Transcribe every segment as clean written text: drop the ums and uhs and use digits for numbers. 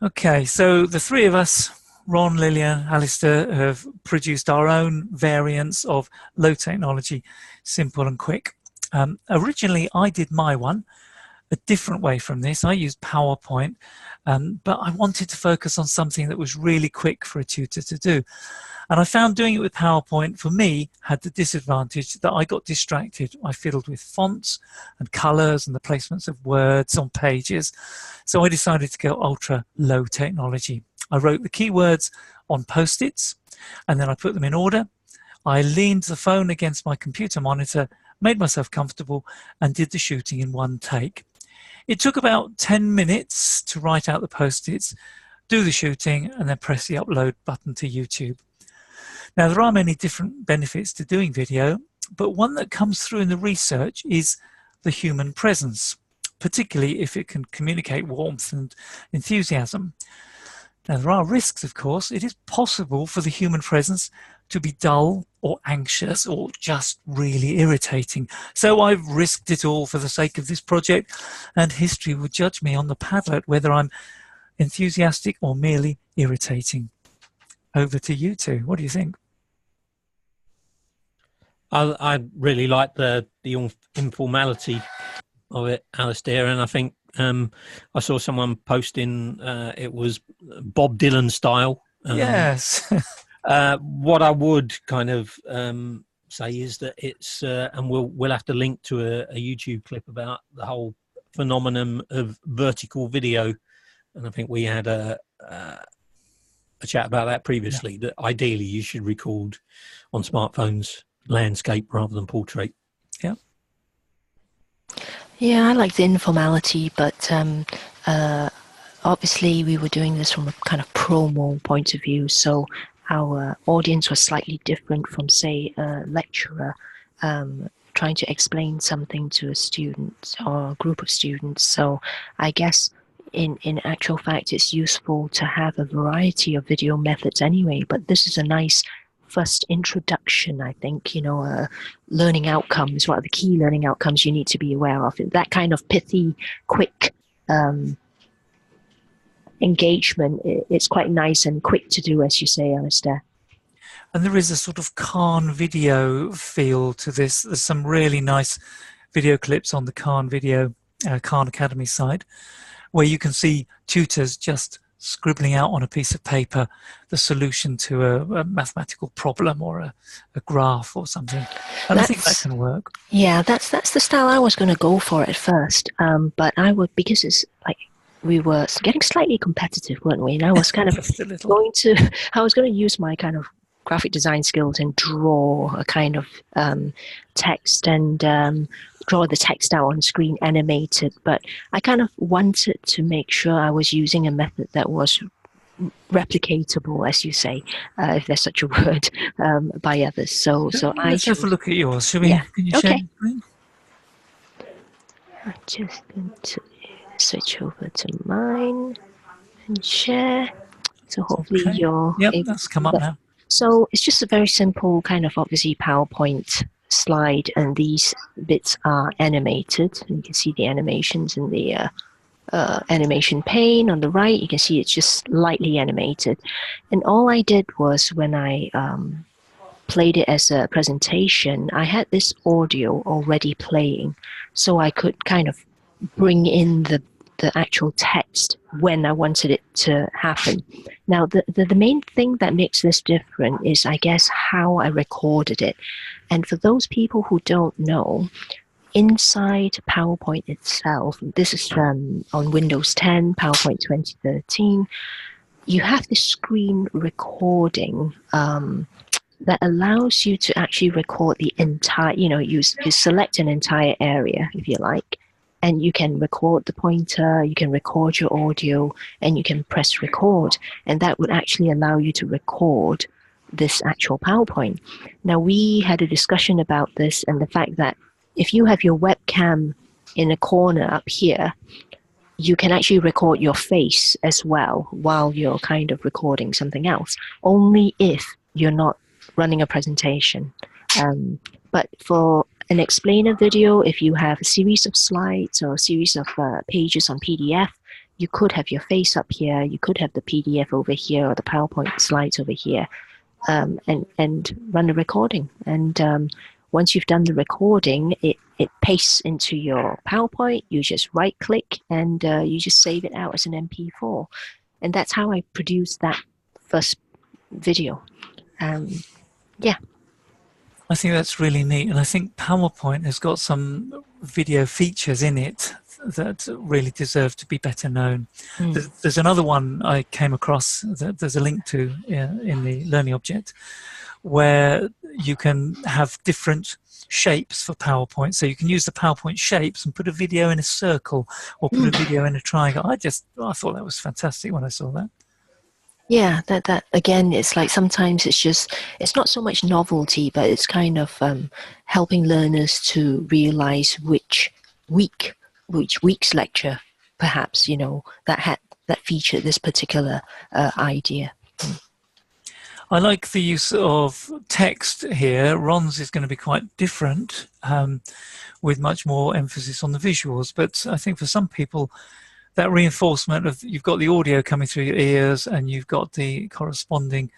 Okay, so the three of us, Ron, Lilian, Alistair, have produced our own variants of low technology, simple and quick. Originally, I did my one a different way from this. I used PowerPoint, but I wanted to focus on something that was really quick for a tutor to do. And I found doing it with PowerPoint, for me, had the disadvantage that I got distracted. I fiddled with fonts and colors and the placements of words on pages. So I decided to go ultra low technology. I wrote the keywords on Post-its, and then I put them in order. I leaned the phone against my computer monitor, made myself comfortable, and did the shooting in one take. It took about 10 minutes to write out the Post-its, do the shooting, and then press the upload button to YouTube. Now, there are many different benefits to doing video, but one that comes through in the research is the human presence, particularly if it can communicate warmth and enthusiasm. Now, there are risks, of course. It is possible for the human presence to be dull or anxious or just really irritating. So I've risked it all for the sake of this project, and history would judge me on the Padlet whether I'm enthusiastic or merely irritating. Over to you two. What do you think? I really like the informality of it, Alistair, and I think I saw someone posting it was Bob Dylan style. Yes. What I would kind of say is that it's, and we'll have to link to a YouTube clip about the whole phenomenon of vertical video, and I think we had a chat about that previously. That ideally you should record on smartphones landscape rather than portrait. Yeah. Yeah, I like the informality, but obviously we were doing this from a kind of promo point of view, so our audience was slightly different from, say, a lecturer trying to explain something to a student or a group of students. So I guess in actual fact it's useful to have a variety of video methods anyway, but this is a nice first introduction, I think. Learning outcomes, what are the key learning outcomes you need to be aware of? That kind of pithy, quick engagement, it's quite nice and quick to do, as you say, Alistair. And there is a sort of Khan video feel to this. There's some really nice video clips on the Khan Academy site, where you can see tutors just scribbling out on a piece of paper the solution to a mathematical problem or a graph or something. And I think that can work. Yeah, that's the style I was going to go for at first. But I would, because it's like we were getting slightly competitive, weren't we? And I was kind of going to use my kind of graphic design skills and draw a kind of text and draw the text out on screen animated, but I kind of wanted to make sure I was using a method that was replicatable, as you say, if there's such a word, by others. So let's have a look at yours. Shall we? Yeah. Can you share? I'm just going to switch over to mine and share. So hopefully you're able that's come up now. So it's just a very simple kind of obviously PowerPoint slide, and these bits are animated. And you can see the animations in the animation pane on the right. You can see it's just lightly animated. And all I did was, when I played it as a presentation, I had this audio already playing, so I could kind of bring in the actual text when I wanted it to happen. Now, the main thing that makes this different is, I guess, how I recorded it. And for those people who don't know, inside PowerPoint itself, this is on Windows 10, PowerPoint 2013, you have this screen recording that allows you to actually record the entire, you select an entire area, if you like, and you can record the pointer, you can record your audio, and you can press record. And that would actually allow you to record this actual PowerPoint. Now, we had a discussion about this and the fact that if you have your webcam in a corner up here, you can actually record your face as well while you're kind of recording something else, only if you're not running a presentation. But for an explainer video, if you have a series of slides or a series of pages on PDF, you could have your face up here, you could have the PDF over here, or the PowerPoint slides over here, and run the recording. And once you've done the recording, it pastes into your PowerPoint. You just right click and you just save it out as an MP4. And that's how I produced that first video. Yeah. I think that's really neat, and I think PowerPoint has got some video features in it that really deserve to be better known. There's another one I came across that there's a link to in the learning object, where you can have different shapes for PowerPoint. So you can use the PowerPoint shapes and put a video in a circle or put a video in a triangle. I thought that was fantastic when I saw that. Yeah, that again, it's like sometimes it's not so much novelty, but it's kind of helping learners to realize which week's lecture, perhaps, that featured this particular idea. I like the use of text here. Ron's is going to be quite different, with much more emphasis on the visuals. But I think for some people, that reinforcement of you've got the audio coming through your ears and you've got the corresponding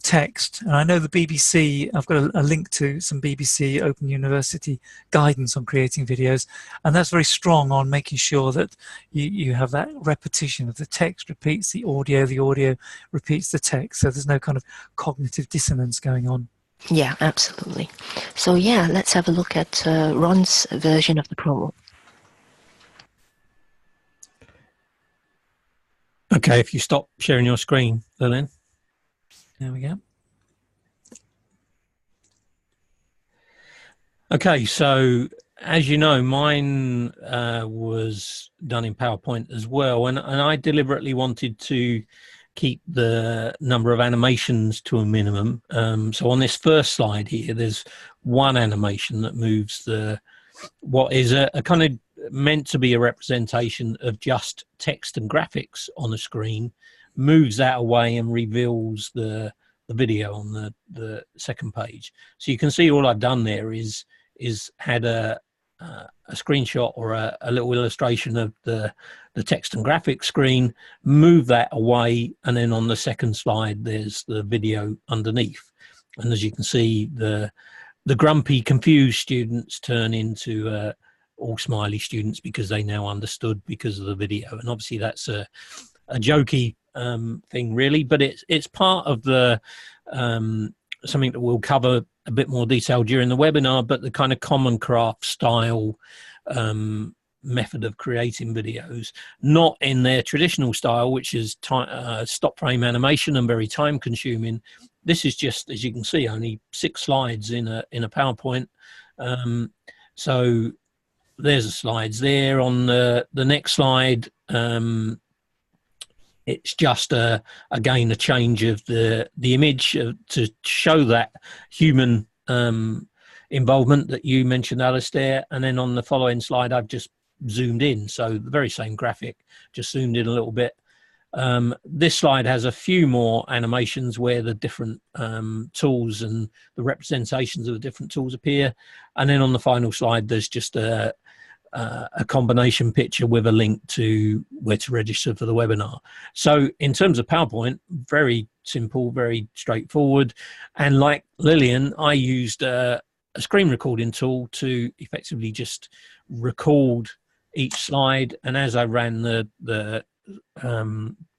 text. And I know the BBC, I've got a link to some BBC Open University guidance on creating videos, and that's very strong on making sure that you have that repetition of the text repeats the audio repeats the text, so there's no kind of cognitive dissonance going on. Yeah, absolutely. So yeah, let's have a look at Ron's version of the promo. Okay, if you stop sharing your screen, Lilian. There we go. Okay, so as you know, mine was done in PowerPoint as well, and I deliberately wanted to keep the number of animations to a minimum. So on this first slide here, there's one animation that moves what is a kind of meant to be a representation of just text and graphics on a screen, moves that away and reveals the video on the second page. So you can see all I've done there is had a screenshot or a little illustration of the text and graphics screen, move that away, and then on the second slide there's the video underneath. And as you can see, the grumpy, confused students turn into all smiley students because they now understood because of the video. And obviously that's a jokey thing, really, but it's part of the something that we'll cover a bit more detail during the webinar, but the kind of common craft style method of creating videos, not in their traditional style, which is stop frame animation and very time consuming. This is just, as you can see, only 6 slides in a PowerPoint. So there's the slides there. On the next slide, it's just again a change of the image to show that human involvement that you mentioned, Alistair. And then on the following slide, I've just zoomed in, so the very same graphic, just zoomed in a little bit. This slide has a few more animations where the different tools and the representations of the different tools appear. And then on the final slide, there's just a combination picture with a link to where to register for the webinar. So in terms of PowerPoint, very simple, very straightforward. And like Lilian, I used a screen recording tool to effectively just record each slide. And as I ran the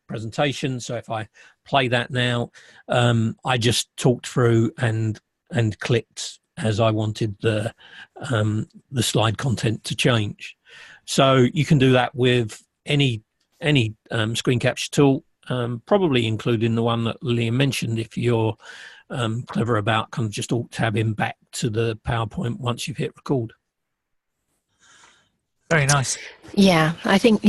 presentation, so if I play that now, I just talked through and clicked as I wanted the slide content to change. So you can do that with any screen capture tool, probably including the one that Lilian mentioned if you're clever about kind of just alt-tabbing back to the PowerPoint once you've hit record. Very nice. Yeah, I think,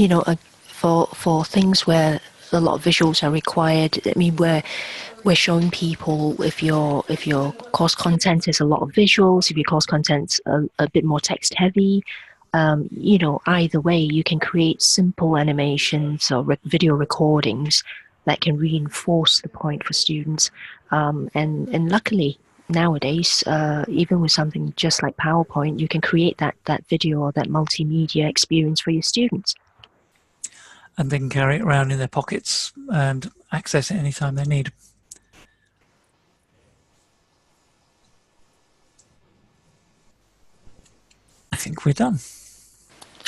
for things where a lot of visuals are required, I mean, we're showing people if your course content is a lot of visuals, if your course content's a bit more text heavy, either way, you can create simple animations or video recordings that can reinforce the point for students. And luckily, nowadays, even with something just like PowerPoint, you can create that video or that multimedia experience for your students. and they can carry it around in their pockets and access it anytime they need. I think we're done.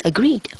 Agreed.